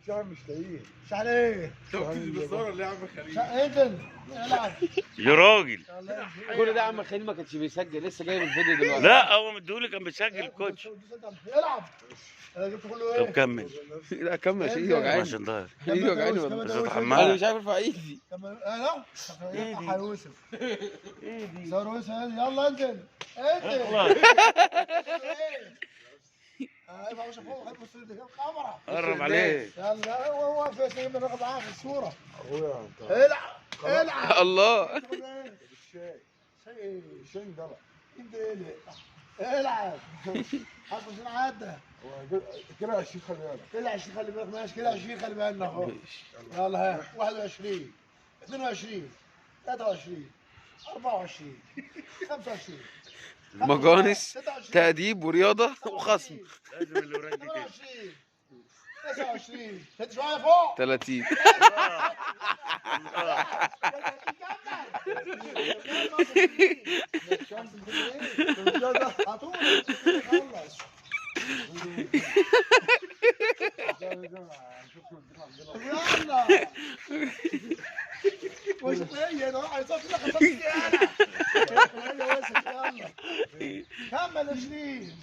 شهر مش لاقيين. مش عليه. توكيد بالصوره اللي يا عم خليل. انزل العب يا راجل. كل ده عم خليل ما كانش بيسجل، لسه جايب الفيديو دلوقتي. لا هو مديهولي كان بيسجل الكوتش. العب. انا جبت كله ايه؟ طب كمل. لا كمل عشان ايدي وجعاني. عشان ضهري. ايدي وجعاني بس انا حمال. مش عارف ارفع ايدي. كمل. لا حي يوسف. صار يوسف يلا انزل. انزل. ايوه مش فوق بص الكاميرا. قرب عليه. يلا هو واقف يا سيدي رقم معاه في الصوره. اخويا انت العب. العب. الله. الشاي. شيء ايه؟ الشاي اندلع. انت ايه؟ العب. حصل شنو عدى؟ كده 20 خلي بالك. كده 20 خلي بالك ماشي كده 20 خلي بالنا اهو. يلا ها 21 22 23 24 25 مجانس تأديب ورياضة وخصم. لازم اللي وراك دي كده. 28 29 انت شويه فوق 30. يلا مش هي انا عايز اطلع يلا كمل 20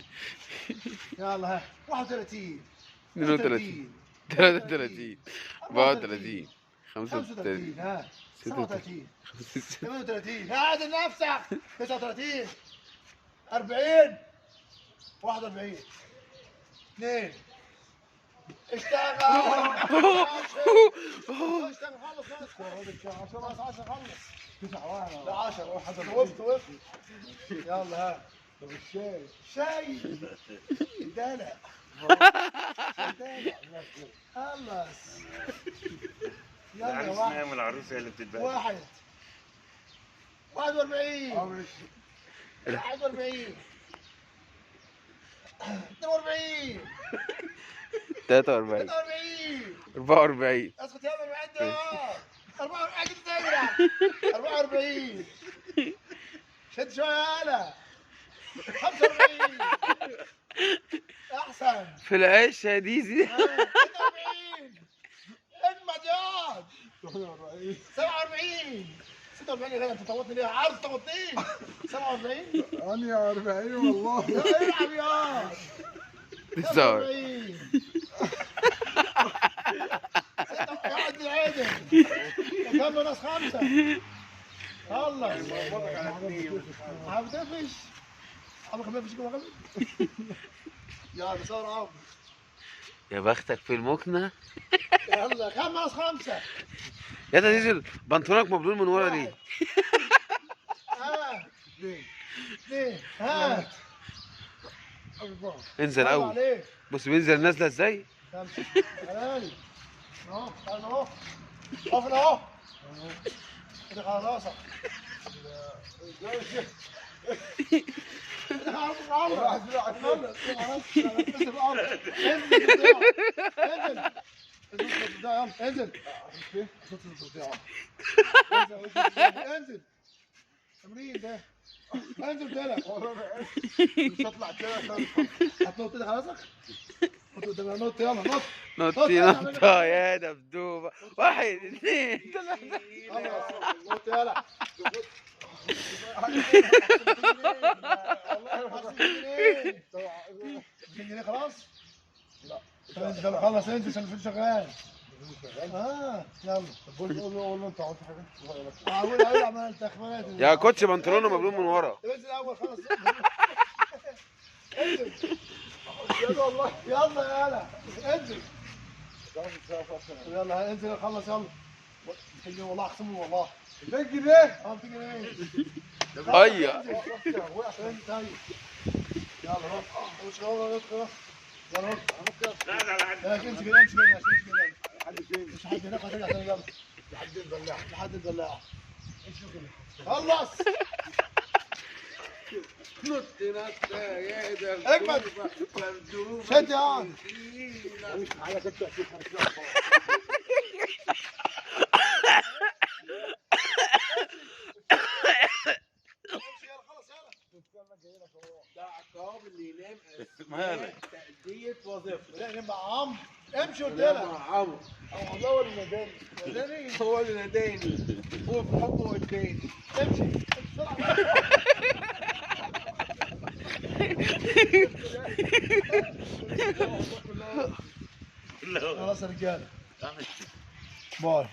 يلا ها 31 32 33 34 35 35 ها 37 36 38 عادل نفسك 39 40 41 2 اشتغل اشتغل خلص خلص 10 خلص 9 لا 10 وقف يلا ها طب الشاي. شاي دلع خلص يلا العريس واحد نايم والعروسه هي اللي بتتبهدل. 41 41 42 43 43 44 اسكت يا ابني بعد 44 كنت تقرا 44 شد شويه يالا 45 احسن في العيش يا ديزي. 46 اجمد ياض 48 47 46 يا غالي انت طوطني ليه؟ عارف طوطني 47 انا 40 والله. العب ياض 49 قاعد العادل كم ناس 5 خلص عبدفش عمرك ما فيش كم يا بصار عمرو يا بختك في المكنة. يلا كم ناس 5 يا ده ديزل بنطلونك مبلول من ورا ليه؟ ها 2 ها انزل اول. بص بينزل نازله ازاي؟ 5 غالي اهو تعال اهو اقف اهو كده خلاص انزل انزل تمرين ده انزل ده مش هطلع كده. هتنط كده خلاصك نط يلا نط نطي نطة يا دبدوبة. 1 2 3. نط يلا جنيه خلاص؟ لا انزل خلص انزل عشان الفيلم شغال. يلا قول له انت عملت حاجه. اقول عملت اخبارات يا كوتش بنطلونه مبلول من ورا. انزل اول خلاص انزل يلا والله يلا انزل يلا انزل خلص يلا تجي والله اقسم والله تجي ليه؟ 2 جنيه هيا انت يلا روح مش يلا يلا لا على حد. لا امشي كده امشي كده امشي كده لحد فين؟ مش حد هناك هترجع تاني يلا لحد البلاعه. لحد البلاعه امشي كده خلص نط نطه يا ده اجمد شد يا عم على كده ده عقاب اللي ينام مالك؟ تأدية وظيفته لا ينام مع عمرو امشي امشي قلت يا لك. عمرو والله هو اللي ناداني. ناداني. هو اللي ناداني هو في حبه وداني امشي بسرعه. لا خلاص يا رجاله. آه. باي.